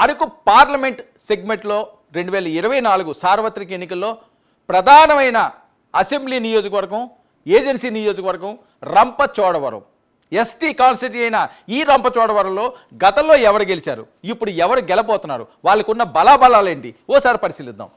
Araku parliament సెగ్మెంట్లో 2024 సార్వత్రిక ఎన్నికల్లో ప్రధానమైన అసెంబ్లీ నియోజకవర్గం, ఏజెన్సీ నియోజకవర్గం రంపచోడవరం. ఎస్టీ కాన్స్టిట్యూన్సీ అయిన ఈ రంపచోడవరంలో గతంలో ఎవరు గెలిచారు, ఇప్పుడు ఎవరు గెలబోతున్నారు, వాళ్ళకున్న బలాబలాలేంటి ఓసారి పరిశీలిద్దాం.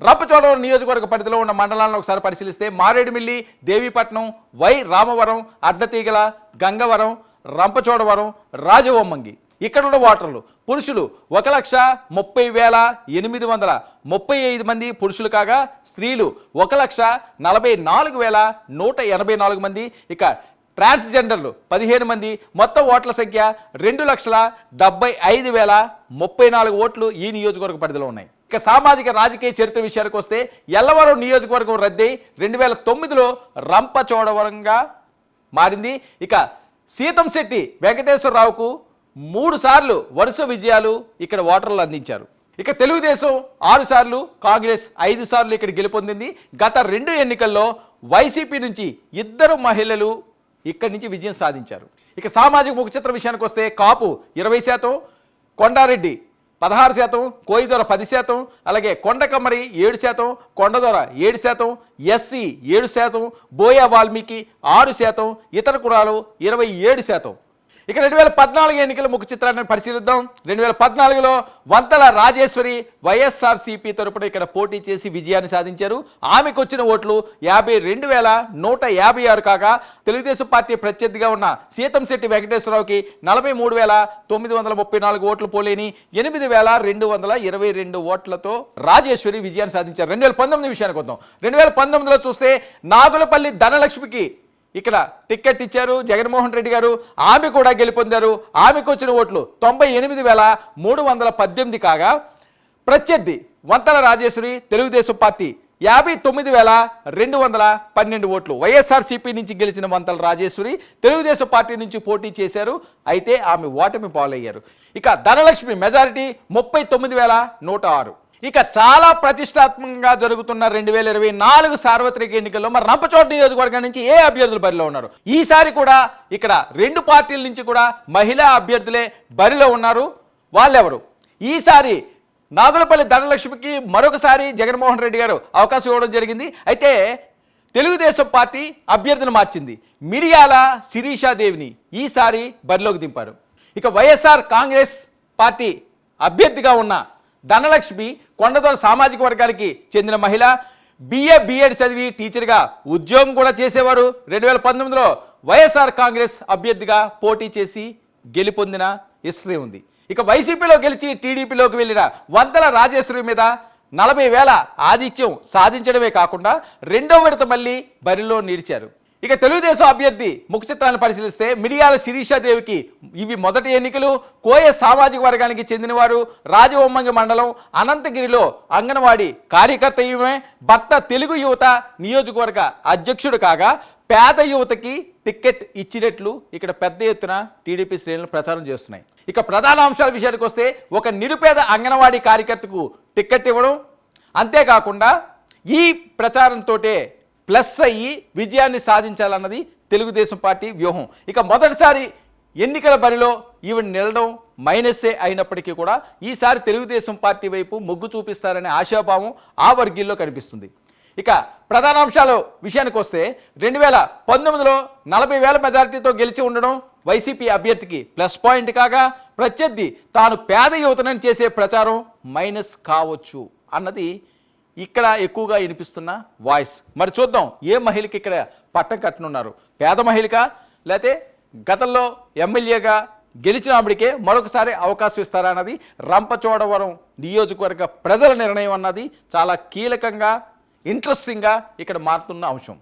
రంపచోడవరం నియోజకవర్గ పరిధిలో ఉన్న మండలాలను ఒకసారి పరిశీలిస్తే మారేడుమిల్లి, దేవీపట్నం, వై రామవరం, అడ్డతీగల, గంగవరం, రంపచోడవరం, రాజవొమ్మంగి. ఇక్కడ ఉన్న ఓటర్లు పురుషులు 1,30,835 మంది పురుషులు కాగా స్త్రీలు 1,44,184 మంది. ఇక ట్రాన్స్జెండర్లు 15 మంది. మొత్తం ఓట్ల సంఖ్య 2,75,034 ఓట్లు ఈ నియోజకవర్గ పరిధిలో ఉన్నాయి. ఇక సామాజిక రాజకీయ చరిత్ర విషయానికి వస్తే ఎల్లవరం నియోజకవర్గం రద్దయి 2009లో రంపచోడవరంగా మారింది. ఇక సీతంశెట్టి వెంకటేశ్వరరావుకు 3 సార్లు వరుస విజయాలు ఇక్కడ ఓటర్లు అందించారు. ఇక తెలుగుదేశం 6 సార్లు, కాంగ్రెస్ 5 సార్లు ఇక్కడ గెలుపొందింది. గత 2 ఎన్నికల్లో వైసీపీ నుంచి 2 మహిళలు ఇక్కడి నుంచి విజయం సాధించారు. ఇక సామాజిక ముఖచిత్ర విషయానికి వస్తే కాపు 20%, కొండారెడ్డి 16%, కోయిదొర 10%, అలాగే కొండకమ్మరి 7%, కొండదొర 7%, ఎస్సీ 7%, బోయా వాల్మీకి 6%, ఇతర కులాలు 27%. ఇక 2014 ఎన్నికల ముఖ చిత్రాన్ని పరిశీలిద్దాం. 2014లో వంతల రాజేశ్వరి వైఎస్ఆర్సీపీ తరపున ఇక్కడ పోటీ చేసి విజయాన్ని సాధించారు. ఆమెకు వచ్చిన ఓట్లు 52,156 కాగా తెలుగుదేశం పార్టీ ప్రత్యర్థిగా ఉన్న సీతంశెట్టి వెంకటేశ్వరరావుకి 43,934 ఓట్లు పోలేని 8,222 ఓట్లతో రాజేశ్వరి విజయాన్ని సాధించారు. 2019 విషయానికి వద్దాం. 2019లో చూస్తే నాగులపల్లి ధనలక్ష్మికి ఇక్కడ టికెట్ ఇచ్చారు జగన్మోహన్ రెడ్డి గారు. ఆమె కూడా గెలుపొందారు. ఆమెకు వచ్చిన ఓట్లు 98,318 కాగా ప్రత్యర్థి వంతల రాజేశ్వరి తెలుగుదేశం పార్టీ 59,212 ఓట్లు. వైఎస్ఆర్సీపీ నుంచి గెలిచిన వంతల రాజేశ్వరి తెలుగుదేశం పార్టీ నుంచి పోటీ చేశారు. అయితే ఆమె ఓటమి పాలయ్యారు. ఇక ధనలక్ష్మి మెజారిటీ 39,106. ఇక చాలా ప్రతిష్టాత్మకంగా జరుగుతున్న 2024 సార్వత్రిక ఎన్నికల్లో మరి రంపచోడ నియోజకవర్గం నుంచి ఏ అభ్యర్థులు బరిలో ఉన్నారు? ఈసారి కూడా ఇక్కడ 2 పార్టీల నుంచి కూడా మహిళా అభ్యర్థులే బరిలో ఉన్నారు. వాళ్ళెవరు? ఈసారి నాగులపల్లి ధనలక్ష్మికి మరొకసారి జగన్మోహన్ రెడ్డి గారు అవకాశం ఇవ్వడం జరిగింది. అయితే తెలుగుదేశం పార్టీ అభ్యర్థిని మార్చింది. మిరియాల శిరీషాదేవిని ఈసారి బరిలోకి దింపారు. ఇక వైఎస్ఆర్ కాంగ్రెస్ పార్టీ అభ్యర్థిగా ఉన్న ధనలక్ష్మి కొండదొర సామాజిక వర్గానికి చెందిన మహిళ. బిఎడ్ చదివి టీచర్గా ఉద్యోగం కూడా చేసేవారు. 2019లో వైఎస్ఆర్ కాంగ్రెస్ అభ్యర్థిగా పోటీ చేసి గెలుపొందిన హిస్టరీ ఉంది. ఇక వైసీపీలో గెలిచి టీడీపీలోకి వెళ్ళిన వంతల రాజేశ్వరి మీద 40,000 ఆధిక్యం సాధించడమే కాకుండా 2వ విడత మళ్ళీ బరిలో నిలిచారు. ఇక తెలుగుదేశం అభ్యర్థి ముఖ చిత్రాన్ని పరిశీలిస్తే మిరియాల శిరీషాదేవికి ఇవి మొదటి ఎన్నికలు. కోయ సామాజిక వర్గానికి చెందినవారు. రాజవొమ్మంగి మండలం అనంతగిరిలో అంగన్వాడీ కార్యకర్త. ఈమె భర్త తెలుగు యువత నియోజకవర్గ అధ్యక్షుడు కాగా పేద యువతకి టికెట్ ఇచ్చినట్లు ఇక్కడ పెద్ద ఎత్తున టీడీపీ శ్రేణులు ప్రచారం చేస్తున్నాయి. ఇక ప్రధాన అంశాల విషయానికి వస్తే ఒక నిరుపేద అంగన్వాడీ కార్యకర్తకు టికెట్ ఇవ్వడం, అంతేకాకుండా ఈ ప్రచారంతోటే ప్లస్ అయ్యి విజయాన్ని సాధించాలన్నది తెలుగుదేశం పార్టీ వ్యూహం. ఇక మొదటిసారి ఎన్నికల బరిలో ఈవిడ నిలడం మైనస్సే అయినప్పటికీ కూడా ఈసారి తెలుగుదేశం పార్టీ వైపు మొగ్గు చూపిస్తారనే ఆశాభావం ఆ వర్గీల్లో కనిపిస్తుంది. ఇక ప్రధాన అంశాల విషయానికి వస్తే 2019లో 40,000 మెజారిటీతో గెలిచి ఉండడం వైసీపీ అభ్యర్థికి ప్లస్ పాయింట్ కాగా ప్రత్యర్థి తాను పేద యువతనని చేసే ప్రచారం మైనస్ కావచ్చు అన్నది ఇక్కడ ఎక్కువగా వినిపిస్తున్న వాయిస్. మరి చూద్దాం ఏ మహిళకి ఇక్కడ పట్టం కట్టనున్నారు. పేద మహిళక లేకపోతే గతంలో ఎమ్మెల్యేగా గెలిచిన ఆవిడికే మరొకసారి అవకాశం ఇస్తారా అన్నది రంపచోడవరం నియోజకవర్గ ప్రజల నిర్ణయం అన్నది చాలా కీలకంగా ఇంట్రెస్టింగ్గా ఇక్కడ మారుతున్న అంశం.